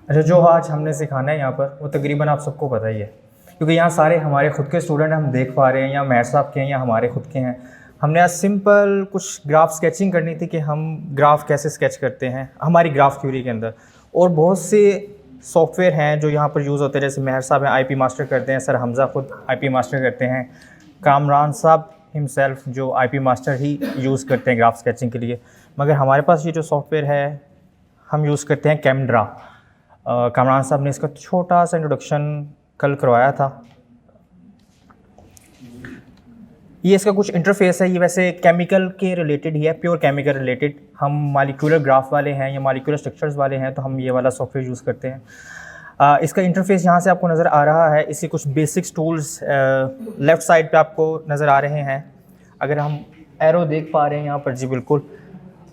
अच्छा, जो आज हमने सिखाना है यहाँ पर वो तकरीबन आप सबको पता ही है, क्योंकि यहाँ सारे हमारे ख़ुद के स्टूडेंट हम देख पा रहे हैं, या मैथ साहब के हैं या हमारे ख़ुद के हैं। हमने आज सिंपल कुछ ग्राफ स्केचिंग करनी थी कि हम ग्राफ कैसे स्केच करते हैं हमारी ग्राफ थ्योरी के अंदर। और बहुत से सॉफ्टवेयर हैं जो यहाँ पर यूज़ होते हैं, जैसे मेहर साहब हैं IP मास्टर करते हैं, सर हमज़ा ख़ुद IP मास्टर करते हैं, कामरान साहब हिमसेल्फ जो IP मास्टर ही यूज़ करते हैं ग्राफ स्केचिंग के लिए। मगर हमारे पास ये जो सॉफ्टवेयर है हम यूज़ करते हैं कैमड्रा। कामरान साहब ने इसका छोटा सा इंट्रोडक्शन कल करवाया था। ये इसका कुछ इंटरफेस है, ये वैसे केमिकल के रिलेटेड ही है, प्योर केमिकल रिलेटेड। हम मॉलिक्यूलर ग्राफ वाले हैं या मॉलिक्यूलर स्ट्रक्चर्स वाले हैं तो हम ये वाला सॉफ्टवेयर यूज़ करते हैं। इसका इंटरफेस यहाँ से आपको नज़र आ रहा है। इसके कुछ बेसिक्स टूल्स लेफ़्ट साइड पे आपको नज़र आ रहे हैं। अगर हम एरो देख पा रहे हैं यहाँ पर, जी बिल्कुल।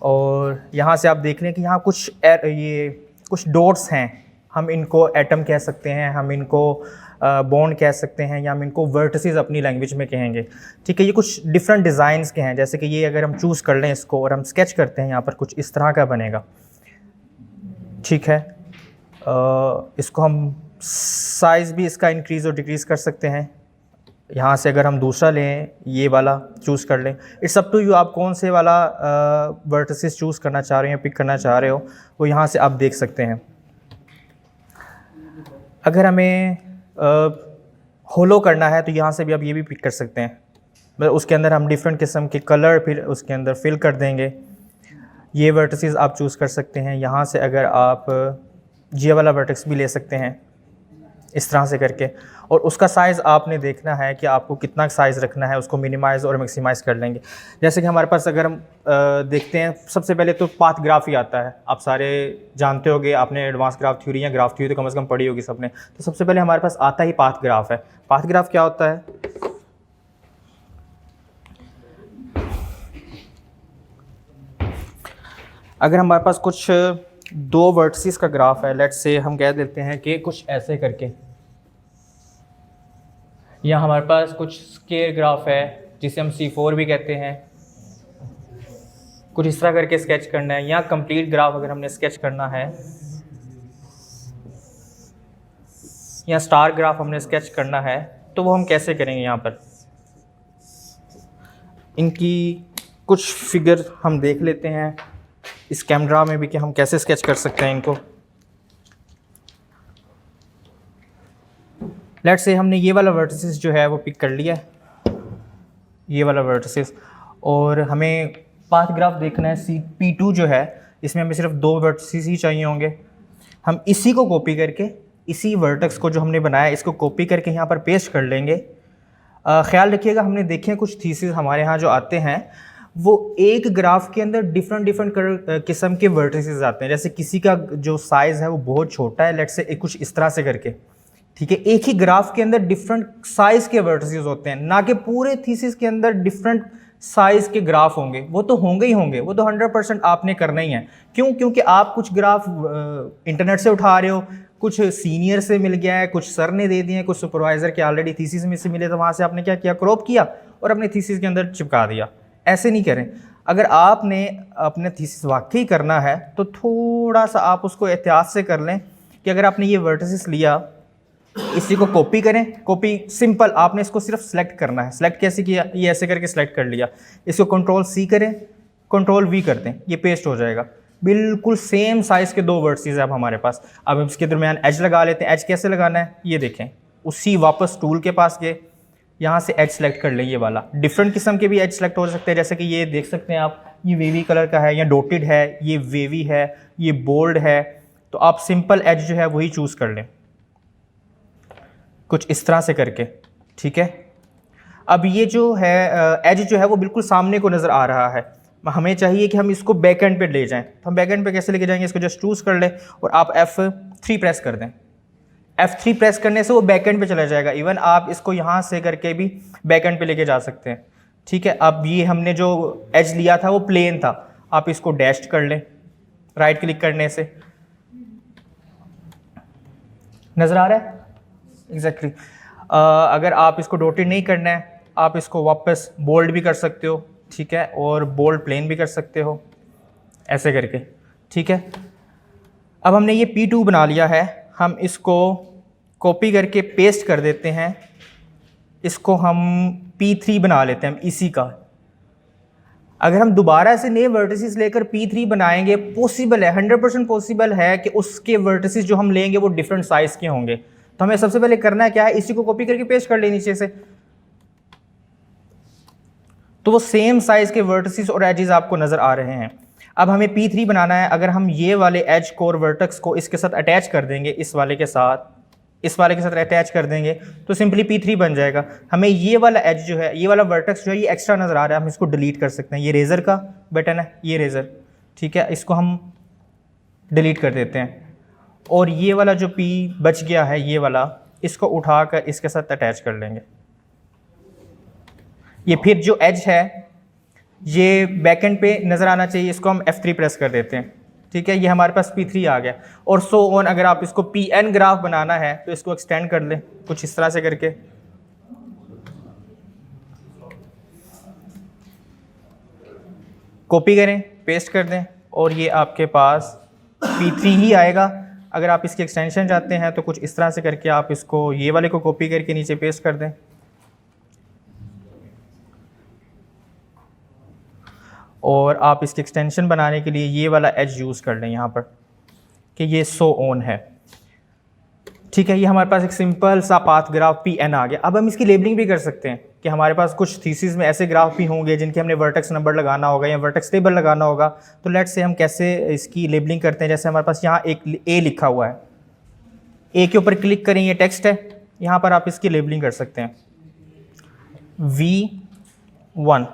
और यहाँ से आप देख लें कि यहाँ कुछ डॉट्स हैं, हम इनको एटम कह सकते हैं, हम इनको बॉन्ड कह सकते हैं, या हम इनको वर्टिसेस अपनी लैंग्वेज में कहेंगे। ठीक है, ये कुछ डिफरेंट डिज़ाइंस के हैं। जैसे कि ये अगर हम चूज़ कर लें इसको और हम स्केच करते हैं यहाँ पर, कुछ इस तरह का बनेगा। ठीक है, इसको हम साइज़ भी इसका इंक्रीज़ और डिक्रीज़ कर सकते हैं। यहाँ से अगर हम दूसरा लें, ये वाला चूज़ कर लें। इट्स अप टू यू, आप कौन से वाला वर्टिसेस चूज़ करना चाह रहे हैं, पिक करना चाह रहे हो, वो यहाँ से आप देख सकते हैं। अगर हमें होलो करना है तो यहाँ से भी आप ये भी पिक कर सकते हैं। मतलब उसके अंदर हम डिफरेंट किस्म के कलर फिर उसके अंदर फिल कर देंगे। ये वर्टिसेस आप चूज़ कर सकते हैं। यहाँ से अगर आप ये वाला वर्टेक्स भी ले सकते हैं इस तरह से करके, और उसका साइज़ आपने देखना है कि आपको कितना साइज़ रखना है, उसको मिनिमाइज़ और मैक्सिमाइज़ कर लेंगे। जैसे कि हमारे पास अगर हम देखते हैं, सबसे पहले तो पाथ ग्राफ ही आता है। आप सारे जानते होंगे, आपने एडवांस ग्राफ थ्योरी या ग्राफ थ्योरी तो कम से कम पढ़ी होगी सबने। तो सबसे पहले हमारे पास आता ही पाथ ग्राफ है। पाथ ग्राफ क्या होता है? अगर हमारे पास कुछ दो वर्टिसेस का ग्राफ है, लेट्स से हम कह देते हैं कि कुछ ऐसे करके, या हमारे पास कुछ स्क्वायर ग्राफ है जिसे हम C4 भी कहते हैं, कुछ इस तरह करके स्केच करना है। या कंप्लीट ग्राफ अगर हमने स्केच करना है, या स्टार ग्राफ हमने स्केच करना है, तो वो हम कैसे करेंगे? यहाँ पर इनकी कुछ फिगर हम देख लेते हैं इस कैमरा में भी कि हम कैसे स्केच कर सकते हैं इनको। लेट्स से हमने ये वाला वर्टिसेस जो है वो पिक कर लिया है, ये वाला वर्टिसेस, और हमें पाथ ग्राफ देखना है। P2 जो है, इसमें हमें सिर्फ दो वर्टिसेस ही चाहिए होंगे। हम इसी को कॉपी करके, इसी वर्टेक्स को जो हमने बनाया इसको कॉपी करके यहाँ पर पेस्ट कर लेंगे। ख्याल रखिएगा, हमने देखे कुछ थीसिस हमारे यहाँ जो आते हैं वो एक ग्राफ के अंदर डिफरेंट किस्म के वर्टिसेस आते हैं। जैसे किसी का जो साइज़ है वो बहुत छोटा है, लेट्स से कुछ इस तरह से करके, ठीक है। एक ही ग्राफ के अंदर डिफरेंट साइज़ के वर्टिसेस होते हैं, ना कि पूरे थीसिस के अंदर डिफरेंट साइज़ के ग्राफ होंगे। वो तो होंगे ही होंगे, वो तो 100% आपने करना ही है। क्यों? क्योंकि आप कुछ ग्राफ इंटरनेट से उठा रहे हो, कुछ सीनियर से मिल गया है, कुछ सर ने दे दिए हैं, कुछ सुपरवाइज़र के ऑलरेडी थीसिस में से मिले, तो वहाँ से आपने क्या किया, क्रॉप किया और अपने थीसिस के अंदर चिपका दिया। ऐसे नहीं करें। अगर आपने अपने थीसिस वाकई करना है तो थोड़ा सा आप उसको एहतियात से कर लें कि अगर आपने ये वर्टिसेस लिया, इसी को कॉपी करें। कॉपी सिंपल, आपने इसको सिर्फ सेलेक्ट करना है। सेलेक्ट कैसे किया? ये ऐसे करके सेलेक्ट कर लिया। इसको Ctrl+C करें, Ctrl+V कर दें, ये पेस्ट हो जाएगा। बिल्कुल सेम साइज़ के दो वर्टिसेस अब हमारे पास। अब इसके दरमियान एज लगा लेते हैं। एज कैसे लगाना है ये देखें। उसी वापस टूल के पास गए, यहाँ से एज सेलेक्ट कर लें। ये वाला डिफरेंट किस्म के भी एज सेलेक्ट हो सकते हैं, जैसे कि ये देख सकते हैं आप, ये वेवी कलर का है या डॉटेड है, ये वेवी है, ये बोल्ड है। तो आप सिंपल एज जो है वही चूज़ कर लें, कुछ इस तरह से करके, ठीक है। अब ये जो है एज जो है वो बिल्कुल सामने को नज़र आ रहा है। हमें चाहिए कि हम इसको बैक एंड पे ले जाएं। तो हम बैक एंड पे कैसे लेके जाएंगे? इसको जस्ट चूज़ कर लें और आप F3 प्रेस कर दें। F3 प्रेस करने से वो बैक एंड पे चला जाएगा। इवन आप इसको यहाँ से करके भी बैक एंड पे लेके जा सकते हैं, ठीक है। अब ये हमने जो एज लिया था वो प्लेन था, आप इसको डैश्ड कर लें राइट क्लिक करने से। नज़र आ रहा है? एग्जैक्टली। अगर आप इसको डॉटेड नहीं करना है, आप इसको वापस बोल्ड भी कर सकते हो, ठीक है, और बोल्ड प्लेन भी कर सकते हो, ऐसे करके, ठीक है। अब हमने ये P2 बना लिया है, हम इसको कॉपी करके पेस्ट कर देते हैं, इसको हम P3 बना लेते हैं हम इसी का। अगर हम दोबारा से नए वर्टिसेस लेकर P3 बनाएंगे, पॉसिबल है, 100% पॉसिबल है कि उसके वर्टिसेस जो हम लेंगे वो डिफरेंट साइज़ के होंगे। तो हमें सबसे पहले करना है क्या है, इसी को कॉपी करके पेस्ट कर ले नीचे से, तो वो सेम साइज़ के वर्टिसेस और एजेस आपको नज़र आ रहे हैं। अब हमें P3 बनाना है। अगर हम ये वाले एज कोर वर्टेक्स को इसके साथ अटैच कर देंगे, इस वाले के साथ, इस वाले के साथ अटैच कर देंगे तो सिंपली P3 बन जाएगा। हमें ये वाला एज जो है, ये वाला वर्टेक्स जो है ये एक्स्ट्रा नज़र आ रहा है, हम इसको डिलीट कर सकते हैं। ये रेज़र का बटन है, ये रेज़र, ठीक है, इसको हम डिलीट कर देते हैं। और ये वाला जो P बच गया है, ये वाला, इसको उठा कर इसके साथ अटैच कर लेंगे। ये फिर जो एज है ये बैकएंड पे नज़र आना चाहिए, इसको हम F3 प्रेस कर देते हैं, ठीक है, ये हमारे पास P3 आ गया। और सो ऑन, अगर आप इसको PN ग्राफ बनाना है तो इसको एक्सटेंड कर लें कुछ इस तरह से करके, कॉपी करें, पेस्ट कर दें और ये आपके पास P3 ही आएगा। अगर आप इसकी एक्सटेंशन चाहते हैं तो कुछ इस तरह से करके आप इसको, ये वाले को कॉपी करके नीचे पेस्ट कर दें और आप इसकी एक्सटेंशन बनाने के लिए ये वाला एज यूज़ कर लें यहाँ पर कि ये सो ऑन है, ठीक है। ये हमारे पास एक सिंपल सा पाथ ग्राफ PN आ गया। अब हम इसकी लेबलिंग भी कर सकते हैं कि हमारे पास कुछ थीसिस में ऐसे ग्राफ भी होंगे जिनके हमने वर्टेक्स नंबर लगाना होगा या वर्टेक्स टेबल लगाना होगा। तो लेट्स से हम कैसे इसकी लेबलिंग करते हैं। जैसे हमारे पास यहाँ एक A लिखा हुआ है, A के ऊपर क्लिक करें, ये टेक्स्ट है, यहाँ पर आप इसकी लेबलिंग कर सकते हैं V1।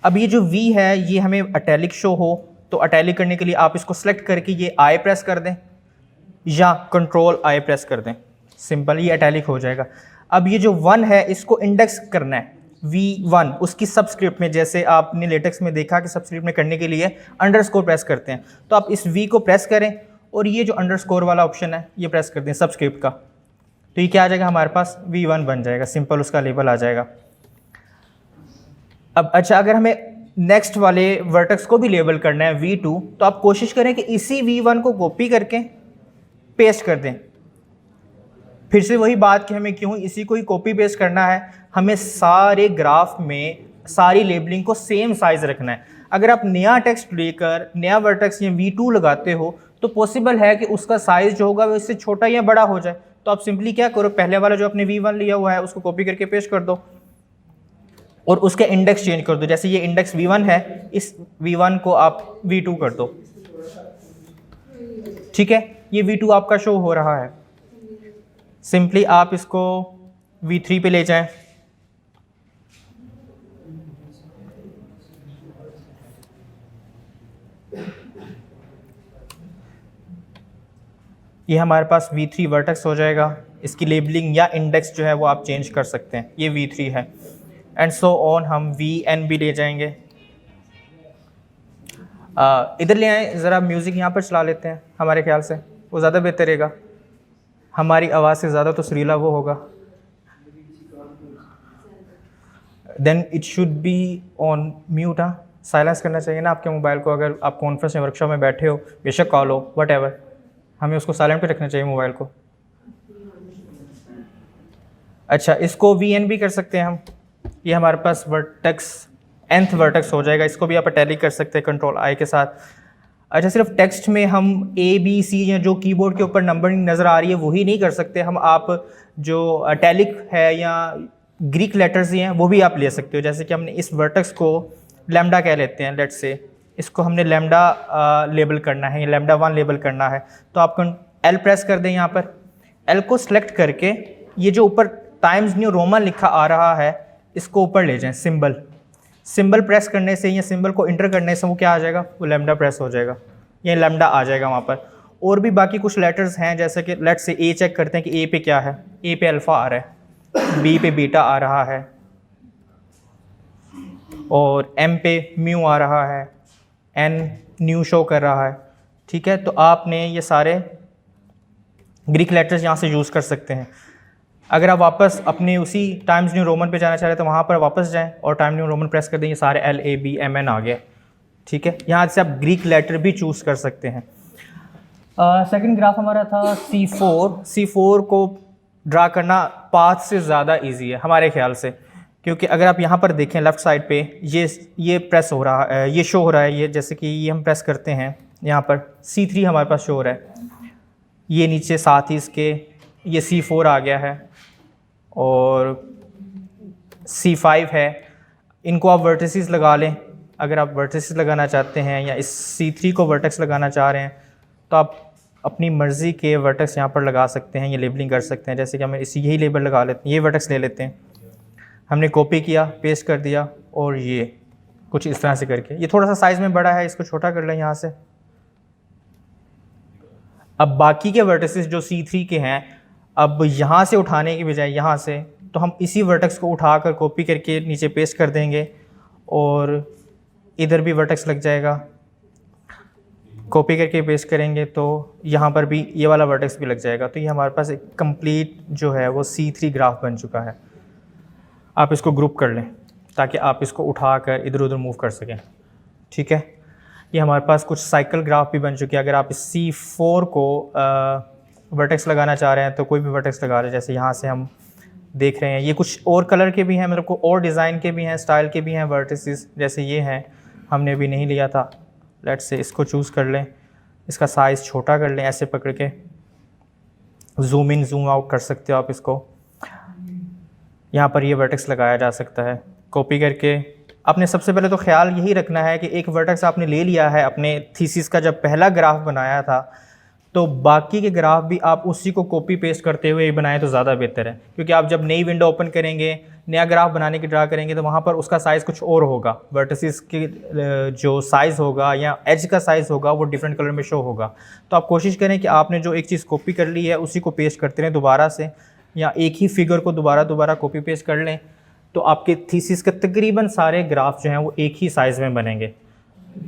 अब ये जो V है ये हमें अटैलिक शो हो, तो अटैलिक करने के लिए आप इसको सेलेक्ट करके ये I प्रेस कर दें या कंट्रोल I प्रेस कर दें, सिंपल ये अटैलिक हो जाएगा। अब ये जो 1 है इसको इंडेक्स करना है, V1 उसकी सबस्क्रिप्ट में, जैसे आपने लेटेक्स में देखा कि सबस्क्रिप्ट में करने के लिए अंडरस्कोर प्रेस करते हैं, तो आप इस V को प्रेस करें और ये जो अंडरस्कोर वाला ऑप्शन है ये प्रेस कर दें सबस्क्रिप्ट का, तो ये क्या आ जाएगा, हमारे पास V1 बन जाएगा, सिंपल उसका लेबल आ जाएगा। अब अच्छा, अगर हमें नेक्स्ट वाले वर्टेक्स को भी लेबल करना है V2, तो आप कोशिश करें कि इसी V1 को कॉपी करके पेस्ट कर दें। फिर से वही बात कि हमें क्यों इसी को ही कॉपी पेस्ट करना है, हमें सारे ग्राफ में सारी लेबलिंग को सेम साइज़ रखना है। अगर आप नया टेक्स्ट लेकर नया वर्टेक्स या V2 लगाते हो तो पॉसिबल है कि उसका साइज़ जो होगा वो इससे छोटा या बड़ा हो जाए। तो आप सिंपली क्या करो, पहले वाला जो आपने V1 लिया हुआ है उसको कॉपी करके पेस्ट कर दो और उसके इंडेक्स चेंज कर दो। जैसे ये इंडेक्स V1 है, इस V1 को आप V2 कर दो, ठीक है, ये V2 आपका शो हो रहा है। सिंपली आप इसको V3 पे ले जाएं, ये हमारे पास V3 वर्टेक्स हो जाएगा। इसकी लेबलिंग या इंडेक्स जो है वो आप चेंज कर सकते हैं, ये V3 है एंड सो ऑन। हम VN भी ले जाएंगे। इधर ले आए, ज़रा म्यूज़िक यहाँ पर चला लेते हैं, हमारे ख्याल से वो ज़्यादा बेहतर रहेगा, हमारी आवाज़ से ज़्यादा तो सुरीला वो होगा। Then it should be on mute. हाँ, साइलेंस करना चाहिए ना आपके मोबाइल को। अगर आप कॉन्फ्रेंस या वर्कशॉप में बैठे हो, बेशक कॉल हो, व्हाटएवर, हमें उसको साइलेंट पे रखना चाहिए मोबाइल को। अच्छा, इसको VN भी कर सकते हैं हम, ये हमारे पास वर्टेक्स nth वर्टेक्स हो जाएगा। इसको भी आप अटैलिक कर सकते हैं कंट्रोल I के साथ। अच्छा, सिर्फ टेक्स्ट में हम A B C या जो कीबोर्ड के ऊपर नंबरिंग नज़र आ रही है वही नहीं कर सकते हम, आप जो अटैलिक है या ग्रीक लेटर्स ही हैं वो भी आप ले सकते हो। जैसे कि हमने इस वर्टेक्स को लैम्डा कह लेते हैं, लेट्स से इसको हमने लैम्डा लेबल करना है या लैम्डा 1 लेबल करना है, तो आप L प्रेस कर दें। यहाँ पर L को सिलेक्ट करके ये जो ऊपर टाइम्स न्यू रोमन लिखा आ रहा है इसको ऊपर ले जाएं, सिंबल प्रेस करने से या सिंबल को इंटर करने से वो क्या आ जाएगा, वो लैम्डा प्रेस हो जाएगा, ये लैम्डा आ जाएगा वहाँ पर। और भी बाकी कुछ लेटर्स हैं, जैसे कि लेट्स से A चेक करते हैं कि A पे क्या है, A पे अल्फ़ा आ रहा है, B पे बीटा आ रहा है और M पे म्यू आ रहा है, N न्यू शो कर रहा है, ठीक है। तो आपने ये सारे ग्रीक लेटर्स यहाँ से यूज़ कर सकते हैं। अगर आप वापस अपने उसी टाइम्स न्यू रोमन पे जाना चाह रहे हैं तो वहाँ पर वापस जाएं और टाइम न्यू रोमन प्रेस कर दें, ये सारे L A B M N आ गए, ठीक है। यहाँ से आप ग्रीक लेटर भी चूज़ कर सकते हैं। सेकंड ग्राफ हमारा था C4 को ड्रा करना पाथ से ज़्यादा इजी है हमारे ख्याल से, क्योंकि अगर आप यहाँ पर देखें लेफ़्ट साइड पे ये प्रेस हो रहा है, ये शो हो रहा है, ये जैसे कि ये हम प्रेस करते हैं यहाँ पर C3 हमारे पास शो हो रहा है, ये नीचे साथ ही इसके ये C4 आ गया है और C5 है। इनको आप वर्टिसेस लगा लें, अगर आप वर्टिसेस लगाना चाहते हैं या इस C3 को वर्टेक्स लगाना चाह रहे हैं तो आप अपनी मर्ज़ी के वर्टेक्स यहाँ पर लगा सकते हैं, ये लेबलिंग कर सकते हैं। जैसे कि हम इसी यही लेबल लगा लेते हैं, ये वर्टेक्स ले लेते हैं, हमने कॉपी किया, पेस्ट कर दिया और ये कुछ इस तरह से करके, ये थोड़ा सा साइज़ में बड़ा है, इसको छोटा कर लें यहाँ से। अब बाकी के वर्टिसेस जो C3 के हैं, अब यहाँ से उठाने की बजाय यहाँ से, तो हम इसी वर्टेक्स को उठाकर कॉपी करके नीचे पेस्ट कर देंगे और इधर भी वर्टेक्स लग जाएगा। कॉपी करके पेस्ट करेंगे तो यहाँ पर भी ये वाला वर्टेक्स भी लग जाएगा। तो ये हमारे पास एक कंप्लीट जो है वो C3 ग्राफ बन चुका है। आप इसको ग्रुप कर लें ताकि आप इसको उठाकर इधर उधर मूव कर सकें, ठीक है। ये हमारे पास कुछ साइकिल ग्राफ भी बन चुके हैं। अगर आप इस C4 को वर्टेक्स लगाना चाह रहे हैं तो कोई भी वर्टेक्स लगा रहे हैं, जैसे यहाँ से हम देख रहे हैं। ये कुछ और कलर के भी हैं, मतलब को और डिज़ाइन के भी हैं, स्टाइल के भी हैं वर्टिसेस, जैसे ये हैं, हमने अभी नहीं लिया था। लेट्स से इसको चूज़ कर लें, इसका साइज़ छोटा कर लें, ऐसे पकड़ के जूम इन जूम आउट कर सकते हो आप इसको। यहाँ पर ये वर्टेक्स लगाया जा सकता है कॉपी करके। आपने सबसे पहले तो ख्याल यही रखना है कि एक वर्टेक्स आपने ले लिया है अपने थीसिस का जब पहला ग्राफ बनाया था, तो बाकी के ग्राफ भी आप उसी को कॉपी पेस्ट करते हुए बनाएं तो ज़्यादा बेहतर है। क्योंकि आप जब नई विंडो ओपन करेंगे, नया ग्राफ बनाने की ट्राई करेंगे, तो वहाँ पर उसका साइज़ कुछ और होगा, वर्टिसेस की जो साइज़ होगा या एज का साइज़ होगा वो डिफरेंट कलर में शो होगा। तो आप कोशिश करें कि आपने जो एक चीज़ कॉपी कर ली है उसी को पेस्ट करते रहें दोबारा से, या एक ही फिगर को दोबारा कॉपी पेस्ट कर लें, तो आपके थीसिस के तकरीबन सारे ग्राफ जो हैं वो एक ही साइज़ में बनेंगे।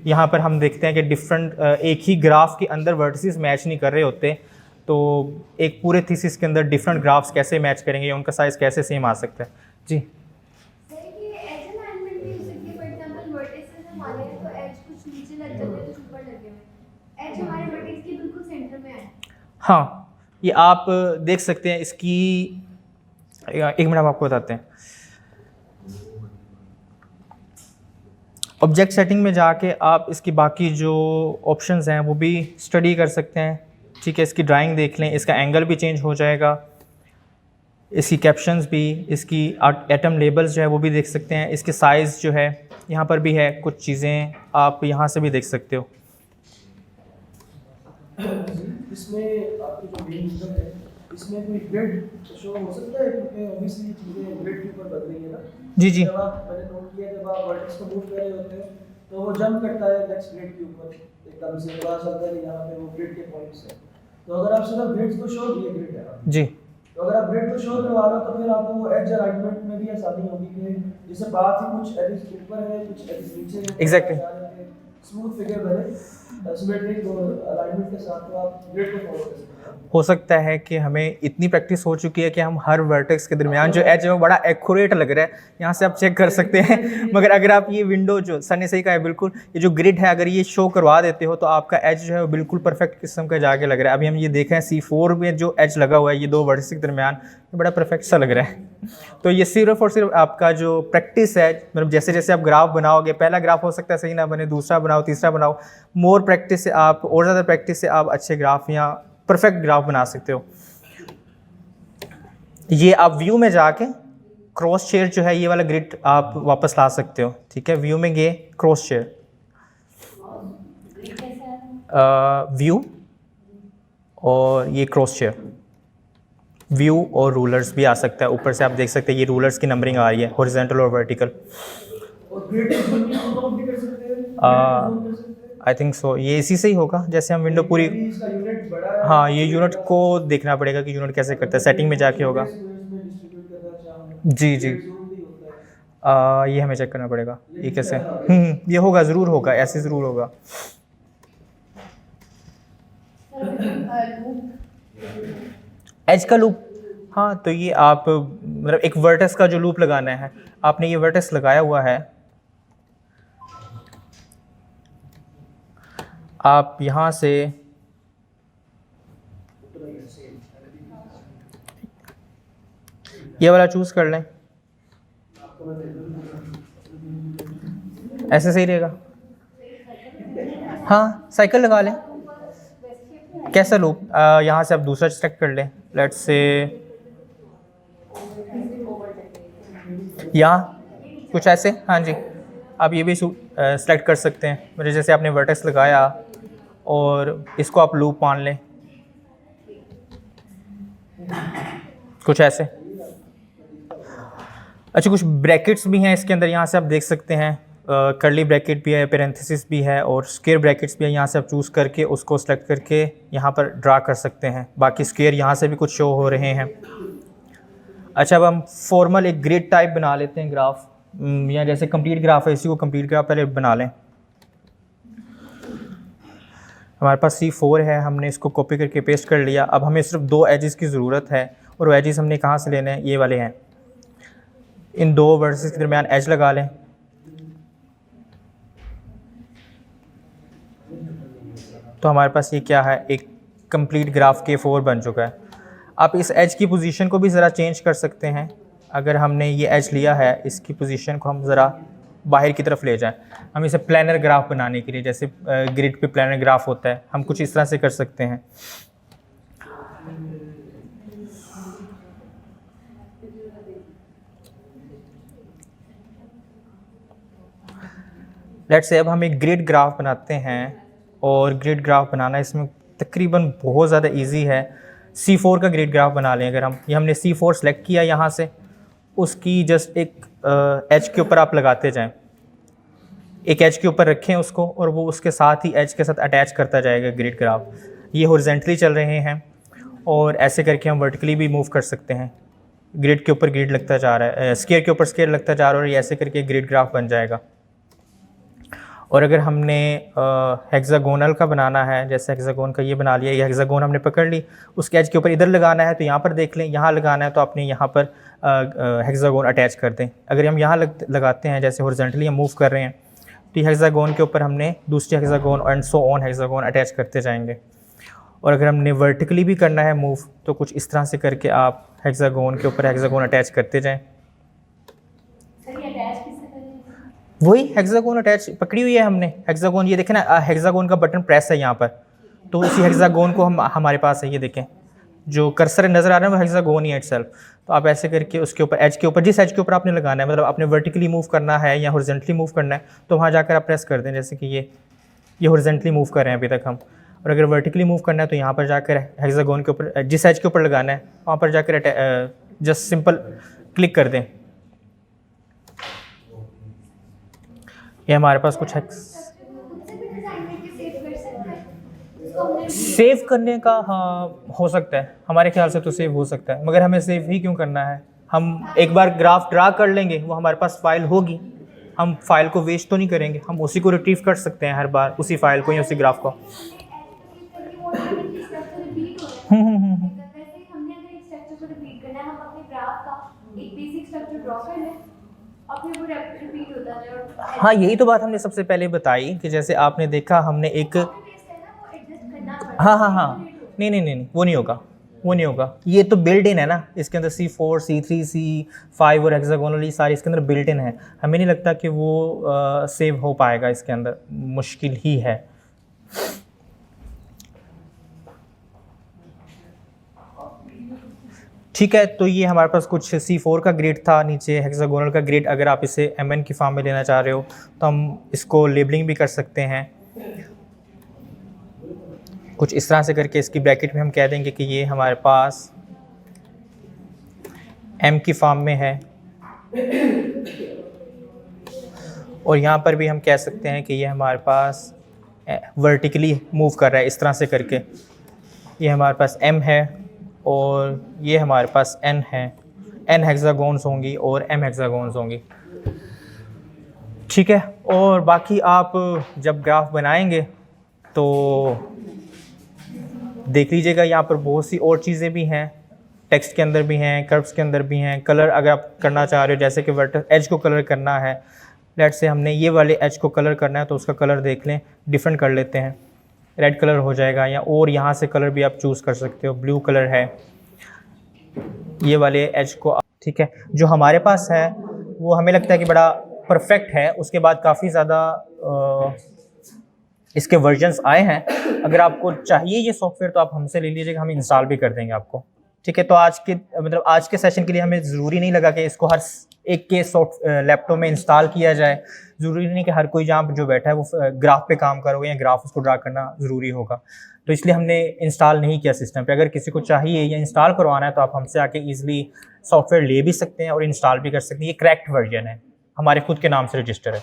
यहाँ पर हम देखते हैं कि डिफरेंट एक ही ग्राफ के अंदर वर्टिसेस मैच नहीं कर रहे होते, तो एक पूरे थीसिस के अंदर डिफरेंट ग्राफ्स कैसे मैच करेंगे, उनका साइज़ कैसे सेम आ सकता है। जी हाँ, ये आप देख सकते हैं इसकी, एक मिनट हम आपको बताते हैं। ऑब्जेक्ट सेटिंग में जाके आप इसकी बाकी जो ऑप्शंस हैं वो भी स्टडी कर सकते हैं, ठीक है। इसकी ड्राइंग देख लें, इसका एंगल भी चेंज हो जाएगा, इसकी कैप्शंस भी, इसकी एटम लेबल्स जो है वो भी देख सकते हैं, इसके साइज़ जो है यहाँ पर भी है, कुछ चीज़ें आप यहाँ से भी देख सकते हो। इसमें आपकी जो मेन यूजर है, इसमें कोई ग्रिड शो हो सकता है, क्योंकि ऑब्वियसली चीज़ें ग्रिड के ऊपर बदल रही है ना। जी जी, जब आप, मैंने नोट किया, जब आप वर्टेक्स को मूव कर रहे होते हैं तो वो जंप करता है नेक्स्ट ग्रिड के ऊपर, एकदम से पता चलता है कि यहाँ पे वो ग्रिड के पॉइंट्स हैं। तो अगर आप सिर्फ ग्रिड्स को शो, ये ग्रिड है जी, तो अगर आप ग्रिड को शो करवा रहे हो तो फिर आपको वो एज अलाइनमेंट में भी आसानी होगी कि जैसे पाथ ही कुछ एज ऊपर है, कुछ एज नीचे है, एग्जैक्टली स्मूथ फिगर बने, सिमेट्रिक और अलाइनमेंट के साथ, तो आप ग्रिड को फॉलो कर सकते हैं। हो सकता है कि हमें इतनी प्रैक्टिस हो चुकी है कि हम हर वर्टेक्स के दरमियान जो एज है वो बड़ा एक्यूरेट लग रहा है, यहाँ से आप चेक कर सकते हैं। मगर अगर आप ये विंडो, जो सर ने सही कहा है बिल्कुल, ये जो ग्रिड है अगर ये शो करवा देते हो तो आपका एज जो है वो बिल्कुल परफेक्ट किस्म का जाके लग रहा है। अभी हम ये देखें C4 में जो एज लगा हुआ है ये दो वर्टेक्स के दरमियान, ये बड़ा परफेक्ट सा लग रहा है। तो ये सिर्फ और सिर्फ आपका जो प्रैक्टिस है, मतलब जैसे जैसे आप ग्राफ बनाओगे, पहला ग्राफ हो सकता है सही ना बने, दूसरा बनाओ, तीसरा बनाओ, मोर प्रैक्टिस से आप, और ज़्यादा प्रैक्टिस से आप अच्छे ग्राफ या परफेक्ट ग्राफ बना सकते हो। ये आप व्यू में जाके क्रॉस शेयर जो है ये वाला ग्रिड आप वापस ला सकते हो, ठीक है। व्यू में गए, क्रॉस शेयर, व्यू और ये क्रॉस शेयर, व्यू और रूलर्स भी आ सकता है। ऊपर से आप देख सकते हैं ये रूलर्स की नंबरिंग आ रही है, हॉरिजॉन्टल और वर्टिकल। आई थिंक सो ये इसी से ही होगा, जैसे हम विंडो पूरी, हाँ ये यूनिट को देखना पड़ेगा कि यूनिट कैसे करता है, सेटिंग में जाके होगा। जी जी, ये हमें चेक करना पड़ेगा ये कैसे, ये होगा, ज़रूर होगा, ऐसे ज़रूर होगा। एज का लूप, हाँ तो ये आप, मतलब एक वर्टेक्स का जो लूप लगाना है, आपने ये वर्टेक्स लगाया हुआ है, आप यहाँ से ये वाला चूज़ कर लें, ऐसे सही रहेगा। हाँ साइकिल लगा लें। कैसा लूप, यहाँ से आप दूसरा सेलेक्ट कर लें, लेट्स से यहाँ कुछ ऐसे। हाँ जी, आप ये भी सेलेक्ट कर सकते हैं। मेरे जैसे आपने वर्टेक्स लगाया और इसको आप लूप मान लें, कुछ ऐसे। अच्छा, कुछ ब्रैकेट्स भी हैं इसके अंदर, यहाँ से आप देख सकते हैं। कर्ली ब्रैकेट भी है, पेरेंथेसिस भी है और स्क्वायर ब्रैकेट्स भी है। यहाँ से आप चूज़ करके उसको सेलेक्ट करके यहाँ पर ड्रा कर सकते हैं। बाकी स्क्वायर यहाँ से भी कुछ शो हो रहे हैं। अच्छा, अब हम फॉर्मल एक ग्रिड टाइप बना लेते हैं ग्राफ, या जैसे कंप्लीट ग्राफ है इसी को कंप्लीट ग्राफ पहले बना लें। हमारे पास C4 है, हमने इसको कॉपी करके पेस्ट कर लिया। अब हमें सिर्फ 2 एजेस की ज़रूरत है और वो एजेस हमने कहाँ से लेने हैं, ये वाले हैं। इन 2 वर्सेस के दरमियान एज लगा लें। तो हमारे पास ये क्या है, एक कंप्लीट ग्राफ K4 बन चुका है। आप इस एज की पोजीशन को भी ज़रा चेंज कर सकते हैं। अगर हमने ये एज लिया है, इसकी पोजीशन को हम ज़रा बाहर की तरफ ले जाएं। हम इसे प्लानर ग्राफ बनाने के लिए, जैसे ग्रिड पे प्लानर ग्राफ होता है, हम कुछ इस तरह से कर सकते हैं। लेट्स से अब हम एक ग्रिड ग्राफ बनाते हैं, और ग्रिड ग्राफ बनाना इसमें तकरीबन बहुत ज़्यादा इजी है। C4 का ग्रिड ग्राफ बना लें। अगर हम ये हमने C4 सेलेक्ट किया, यहाँ से उसकी जस्ट एक एज के ऊपर आप लगाते जाएं, एक एज के ऊपर रखें उसको, और वो उसके साथ ही एज के साथ अटैच करता जाएगा ग्रिड ग्राफ। ये हॉरिजॉन्टली चल रहे हैं और ऐसे करके हम वर्टिकली भी मूव कर सकते हैं। ग्रिड के ऊपर ग्रिड लगता जा रहा है, स्क्वायर के ऊपर स्क्वायर लगता जा रहा है, और ये ऐसे करके ग्रिड ग्राफ बन जाएगा। और अगर हमने हेक्सागोनल का बनाना है, जैसे हेक्सागोन का ये बना लिया, ये हेक्सागोन हमने पकड़ ली, उसके एज के ऊपर इधर लगाना है तो यहाँ पर देख लें, यहाँ लगाना है तो आपने यहाँ पर हेक्सागोन अटैच कर दें। अगर हम यहाँ लगाते हैं, जैसे हॉरिजॉन्टली हम मूव कर रहे हैं, तो हेक्सागोन के ऊपर हमने दूसरे hexagon and so on hexagon attach करते जाएंगे। और अगर हमने वर्टिकली भी करना है मूव, तो कुछ इस तरह से करके आप हेक्सागोन के ऊपर हेक्सागोन अटैच करते जाएँ। वही हेक्सागोन अटैच पकड़ी हुई है हमने। हेक्सागोन, ये देखें ना, हेक्सागोन का बटन प्रेस है यहाँ पर, तो उसी हेक्सागोन को हम हमारे पास है, ये देखें जो कर्सर नज़र आ रहा है वो हेक्सागोन ही है इटसेल्फ। तो आप ऐसे करके उसके ऊपर एज के ऊपर, जिस एज के ऊपर आपने लगाना है, मतलब आपने वर्टिकली मूव करना है या हॉरिजॉन्टली मूव करना है, तो वहाँ जाकर आप प्रेस कर दें। जैसे कि ये हॉरिजॉन्टली मूव कर रहे हैं अभी तक हम, और अगर वर्टिकली मूव करना है तो यहाँ पर जाकर हेक्सागोन के ऊपर, जिस एज के ऊपर लगाना है वहाँ पर जाकर जस्ट सिंपल क्लिक कर दें। ये हमारे पास कुछ सेव करने का, हाँ हो सकता है, हमारे ख्याल से तो सेव हो सकता है, मगर हमें सेव ही क्यों करना है। हम एक बार ग्राफ ड्रा कर लेंगे, वो हमारे पास फाइल होगी, हम फाइल को वेस्ट तो नहीं करेंगे, हम उसी को रिट्रीव कर सकते हैं हर बार, उसी फाइल को या उसी ग्राफ को। हाँ, यही तो बात हमने सबसे पहले बताई कि जैसे आपने देखा हमने एक, हाँ, नहीं, वो नहीं होगा, वो नहीं होगा। ये तो बिल्ट इन है ना, इसके अंदर C4, C3, C5 और हेक्सागोनल ये सारे इसके अंदर बिल्ट इन है। हमें नहीं लगता कि वो सेव हो पाएगा इसके अंदर, मुश्किल ही है। ठीक है, तो ये हमारे पास कुछ C4 का ग्रिड था, नीचे हेक्सागोनल का ग्रिड। अगर आप इसे MN की फॉर्म में लेना चाह रहे हो तो हम इसको लेबलिंग भी कर सकते हैं कुछ इस तरह से करके। इसकी ब्रैकेट में हम कह देंगे कि ये हमारे पास M की फॉर्म में है, और यहाँ पर भी हम कह सकते हैं कि ये हमारे पास वर्टिकली मूव कर रहा है इस तरह से करके। ये हमारे पास M है और ये हमारे पास N है। N हेक्सागोन्स होंगी और M हेक्सागोन्स होंगी। ठीक है, और बाकी आप जब ग्राफ बनाएंगे तो देख लीजिएगा, यहाँ पर बहुत सी और चीज़ें भी हैं, टेक्स्ट के अंदर भी हैं, कर्व्स के अंदर भी हैं। कलर अगर आप करना चाह रहे हो, जैसे कि वर्टिकल एज को कलर करना है, लेट्स से हमने ये वाले एज को कलर करना है, तो उसका कलर देख लें, डिफरेंट कर लेते हैं, रेड कलर हो जाएगा, या और यहाँ से कलर भी आप चूज़ कर सकते हो, ब्लू कलर है। ये वाले एज को, ठीक है। जो हमारे पास है वो हमें लगता है कि बड़ा परफेक्ट है। उसके बाद काफ़ी ज़्यादा इसके वर्जन्स आए हैं। अगर आपको चाहिए ये सॉफ्टवेयर तो आप हमसे ले लीजिएगा, हम इंस्टॉल भी कर देंगे आपको, ठीक है। तो आज के सेशन के लिए हमें ज़रूरी नहीं लगा कि इसको हर एक के लैपटॉप में इंस्टॉल किया जाए। ज़रूरी नहीं कि हर कोई जहाँ जो बैठा है वो ग्राफ पे काम करोगे या ग्राफ उसको ड्रा करना ज़रूरी होगा। तो इसलिए हमने इंस्टॉल नहीं किया सिस्टम पे। अगर किसी को चाहिए या इंस्टॉल करवाना है तो आप हमसे आके ईजिली सॉफ्टवेयर ले भी सकते हैं और इंस्टॉल भी कर सकते हैं। ये क्रैक्ड वर्जन है, हमारे खुद के नाम से रजिस्टर है।